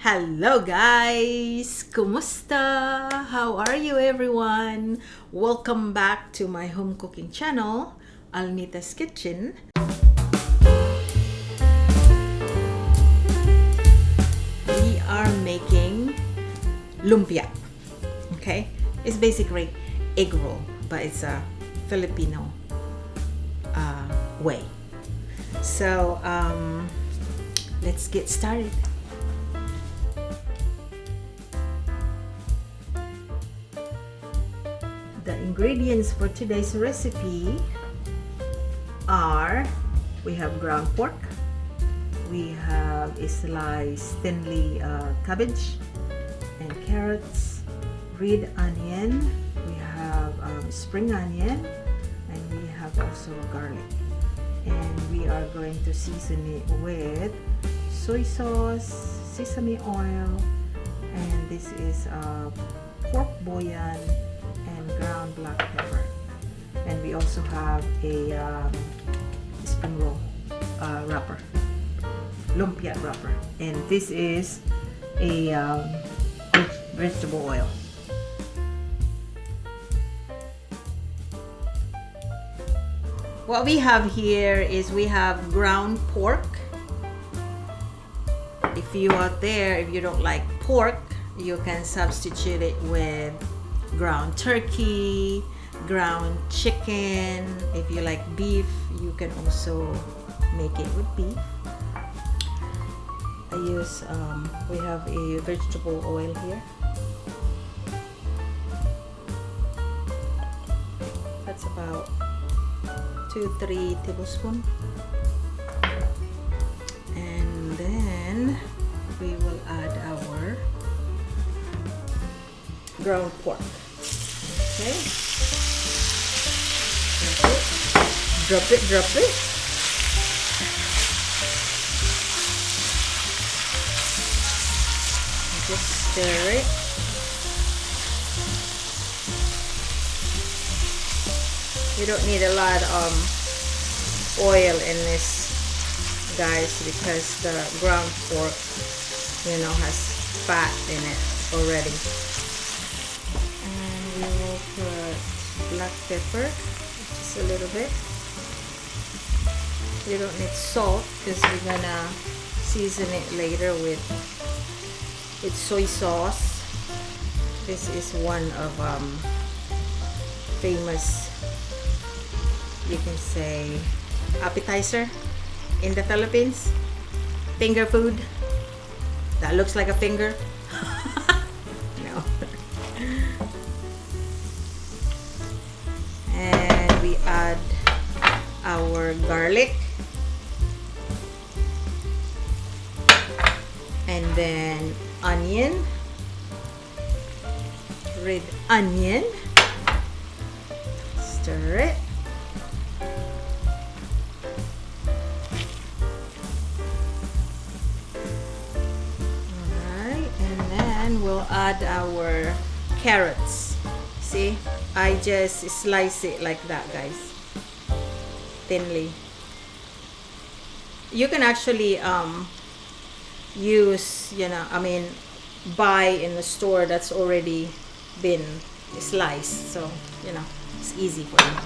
Hello guys! Kumusta? How are you everyone? Welcome back to my home cooking channel, Alnita's Kitchen. We are making lumpia. Okay? It's basically egg roll, but it's a Filipino way. So let's get started. The ingredients for today's recipe are, we have ground pork, we have a sliced thinly cabbage and carrots, red onion, we have spring onion, and we have also garlic. And we are going to season it with soy sauce, sesame oil, and this is pork bouillon and ground black pepper. And we also have a spring roll wrapper, lumpia wrapper, and this is a vegetable oil. What we have here is we have ground pork. If you out there, if you don't like pork, you can substitute it with ground turkey, ground chicken. If you like beef, you can also make it with beef. I use we have a vegetable oil here. That's about 2-3 tablespoons. And then we will add our ground pork. Okay. Drop it. Just stir it. You don't need a lot of oil in this, guys, because the ground pork, you know, has fat in it already. And we will put black pepper, just a little bit. You don't need salt because we're gonna season it later with soy sauce. This is one of famous, you can say, appetizer in the Philippines. Finger food that looks like a finger. No. And we add our garlic, and then onion, red onion. Stir it. We'll add our carrots. See, I just slice it like that, guys, thinly. You can actually use, buy in the store that's already been sliced, so it's easy for you.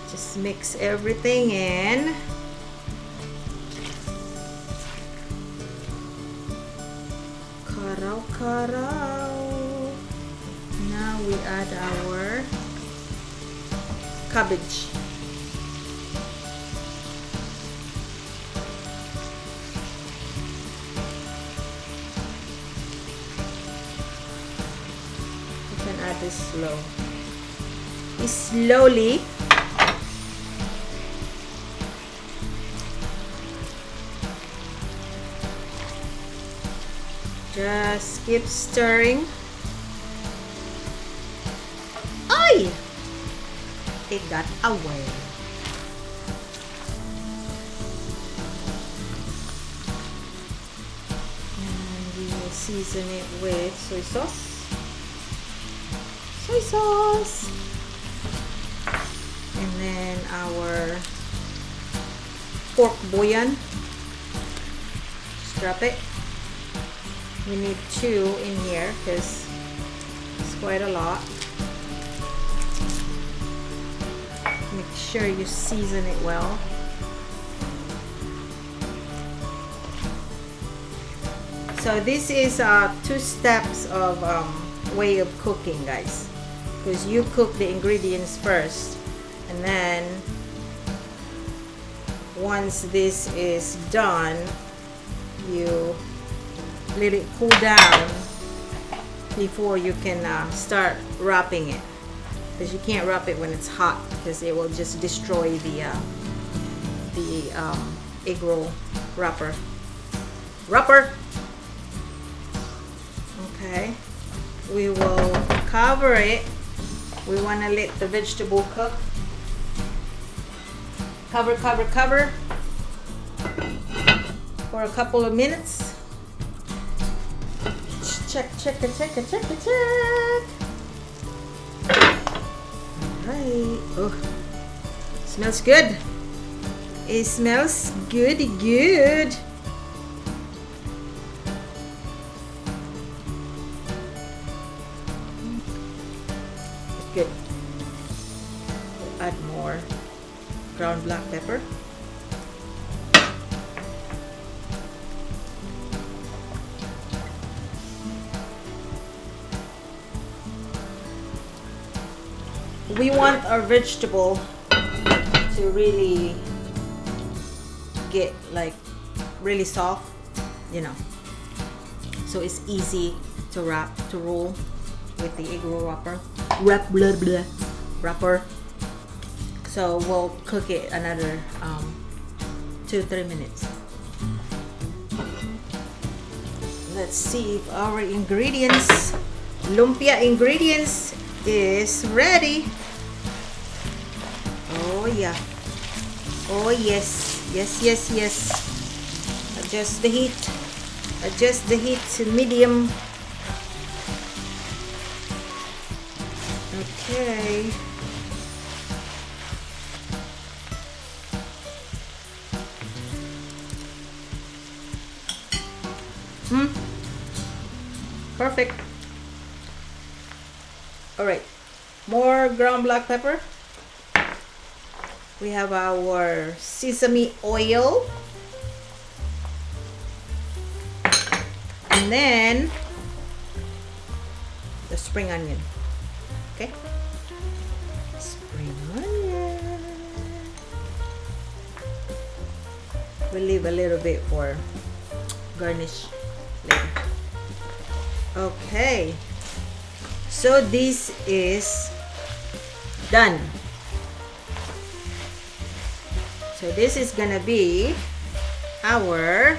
Just mix everything in. Now we add our cabbage. You can add this slowly. Just keep stirring. Ay! It got away. And we will season it with soy sauce. And then our pork bouillon. Just drop it. We need 2 in here because it's quite a lot. Make sure you season it well. So this is 2 steps of way of cooking, guys, because you cook the ingredients first, and then once this is done, you let it cool down before you can start wrapping it, because you can't wrap it when it's hot because it will just destroy the egg roll wrapper. Okay, we will cover it. We want to let the vegetable cook. Cover for a couple of minutes. Check. Alright. Oh, smells good. It smells good. Good. We'll add more ground black pepper. We want our vegetable to really get like really soft, you know, so it's easy to roll with the egg roll wrapper. So we'll cook it another 2-3 minutes. Let's see if our ingredients, lumpia ingredients, is ready. Oh yeah. Oh yes. Adjust the heat to medium. Okay. Perfect. All right, more ground black pepper. We have our sesame oil, and then the spring onion. Okay, spring onion. We'll leave a little bit for garnish later. Okay, so this is done. So this is gonna be our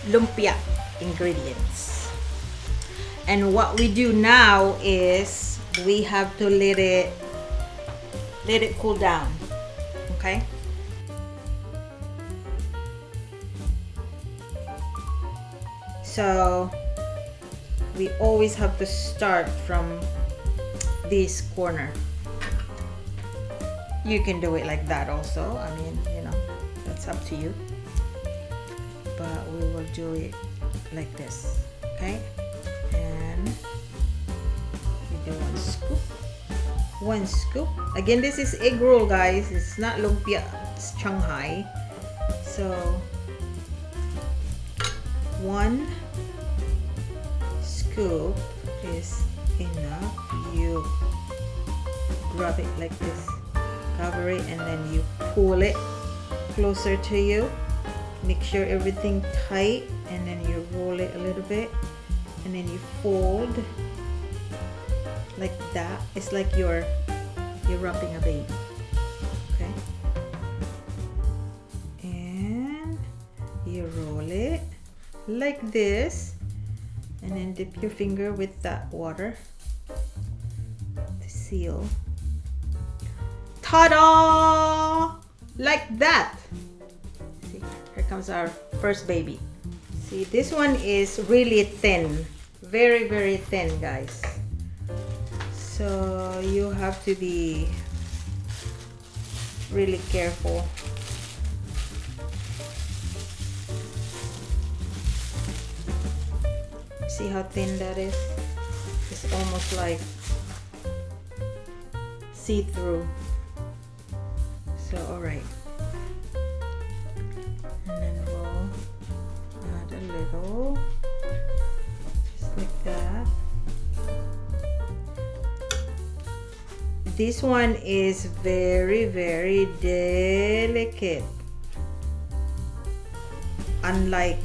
lumpia ingredients. And what we do now is we have to let it cool down. Okay? So we always have to start from this corner. You can do it like that also. I mean, you know, that's up to you. But we will do it like this. Okay? And we do 1 scoop. 1 scoop. Again, this is egg roll, guys. It's not lumpia. It's Shanghai. So 1 scoop is enough. You grab it like this, cover it, and then you pull it closer to you. Make sure everything tight, and then you roll it a little bit, and then you fold like that. It's like you're wrapping a baby. Okay, and you roll it like this, and then dip your finger with that water to seal. Ta-da! Like that. See, here comes our first baby. See, this one is really thin, very, very thin, guys. So you have to be really careful. See how thin that is? It's almost like see-through. So alright, and then we'll add a little, just like that. This one is very delicate, unlike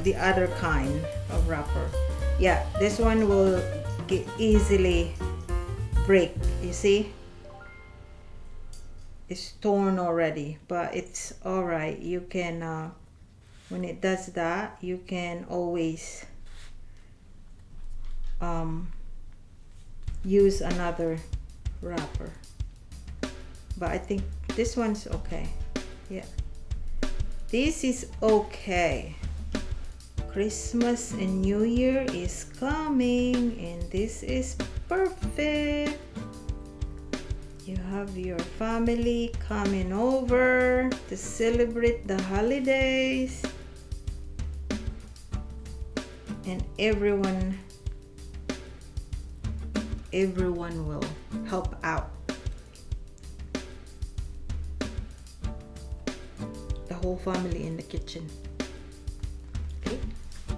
the other kind of wrapper. Yeah, this one will easily break. You see, it's torn already, but it's all right. You can when it does that, you can always use another wrapper, but I think this one's okay. Yeah, this is okay. Christmas and New Year is coming, and this is perfect. You have your family coming over to celebrate the holidays, and everyone will help out. The whole family in the kitchen. Okay,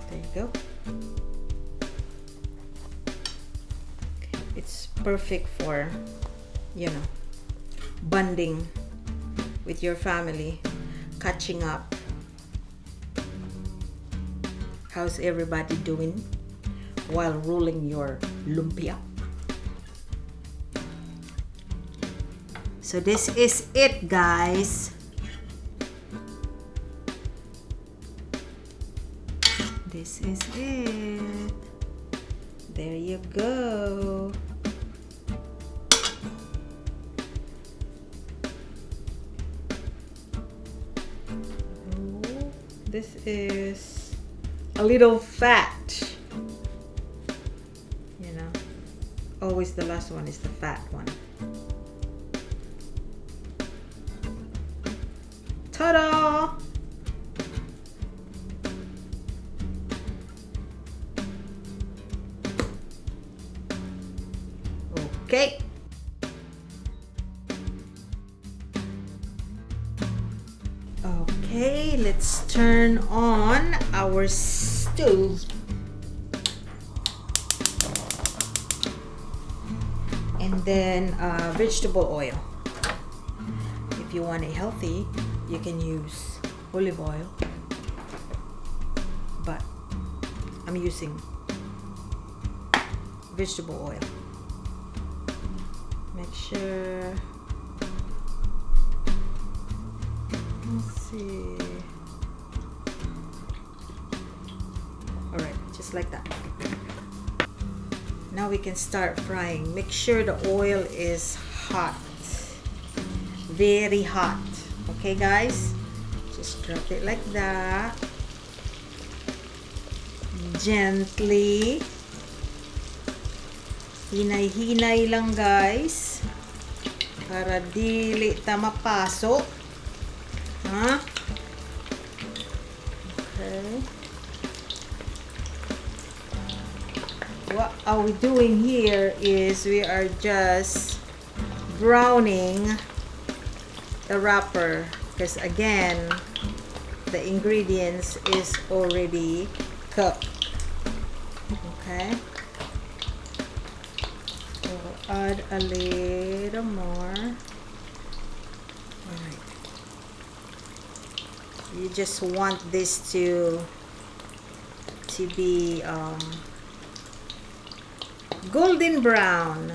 there you go. Okay. It's perfect for, you know, bonding with your family, catching up. How's everybody doing while rolling your lumpia? So this is it, guys. This is it. There you go. Oh, this is a little fat. You know, always the last one is the fat one. Ta-da! Okay. Okay, let's turn on our stove. And then vegetable oil. If you want it healthy, you can use olive oil, but I'm using vegetable oil. Make sure, let's see, all right, just like that. Now we can start frying. Make sure the oil is hot, very hot. Okay, guys, just drop it like that, gently. Hinay-hinay lang, guys, para dili ta mapasok. Huh? Okay. What are we doing here is we are just browning the wrapper, because again the ingredients is already cooked. Okay, so we'll add a little more. All right, you just want this to be golden brown.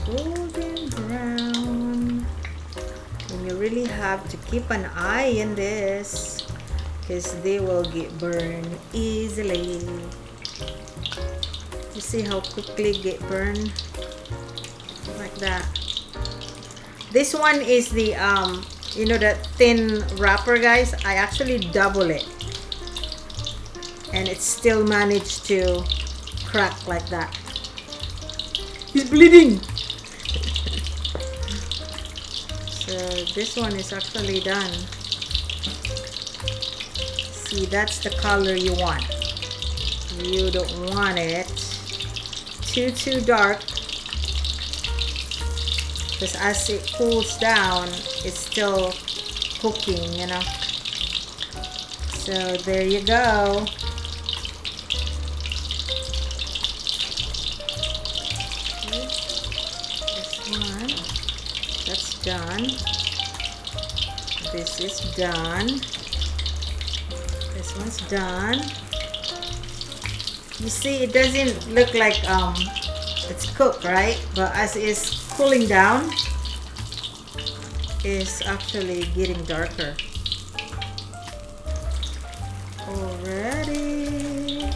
Golden brown. And you really have to keep an eye in this, because they will get burned easily. You see how quickly get burned? Like that. This one is the you know, that thin wrapper, guys. I actually double it, and it still managed to crack like that. He's bleeding. So this one is actually done. See, that's the color you want. You don't want it too dark, because as it cools down, it's still cooking, you know. So there you go. This one, that's done. This is done. This one's done. You see, it doesn't look like it's cooked, right? But as it's cooling down, it's actually getting darker. Already.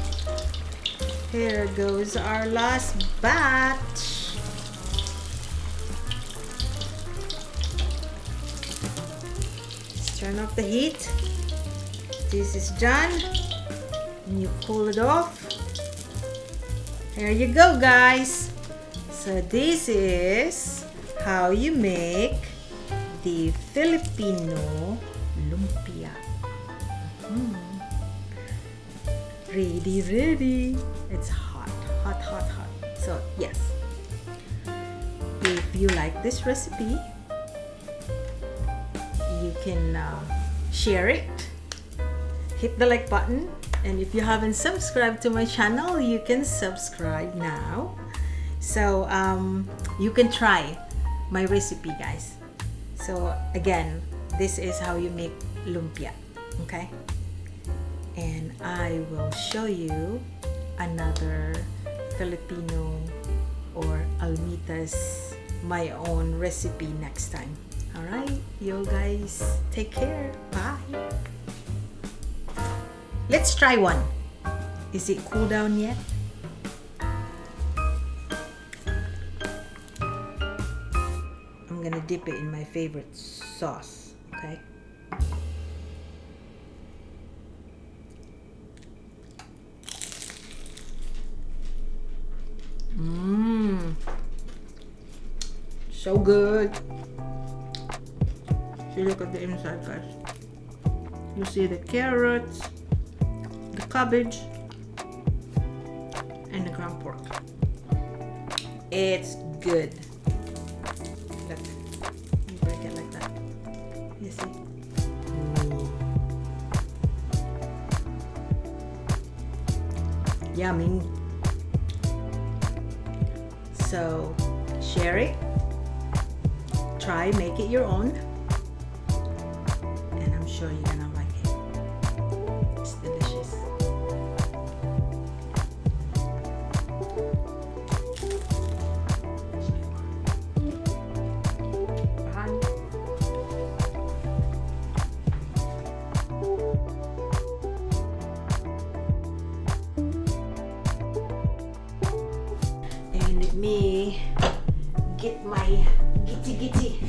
Here goes our last batch. Let's turn off the heat. This is done. And you cool it off. There you go, guys. So this is how you make the Filipino lumpia. Ready. It's hot. So yes, if you like this recipe, you can share it, hit the like button, and if you haven't subscribed to my channel, you can subscribe now. So you can try my recipe, guys. So again, this is how you make lumpia, okay? And I will show you another Filipino or Almita's my own recipe next time. All right, you guys, take care. Bye. Let's try one. Is it cool down yet? I'm gonna dip it in my favorite sauce, okay? So good. See, look at the inside, guys. You see the carrots, the cabbage, and the ground pork. It's good. Look, you break it like that. You see? Yummy. So share it, try, make it your own, and I'm sure you're gonna like it. It's delicious. Bye. And let me get my gitty.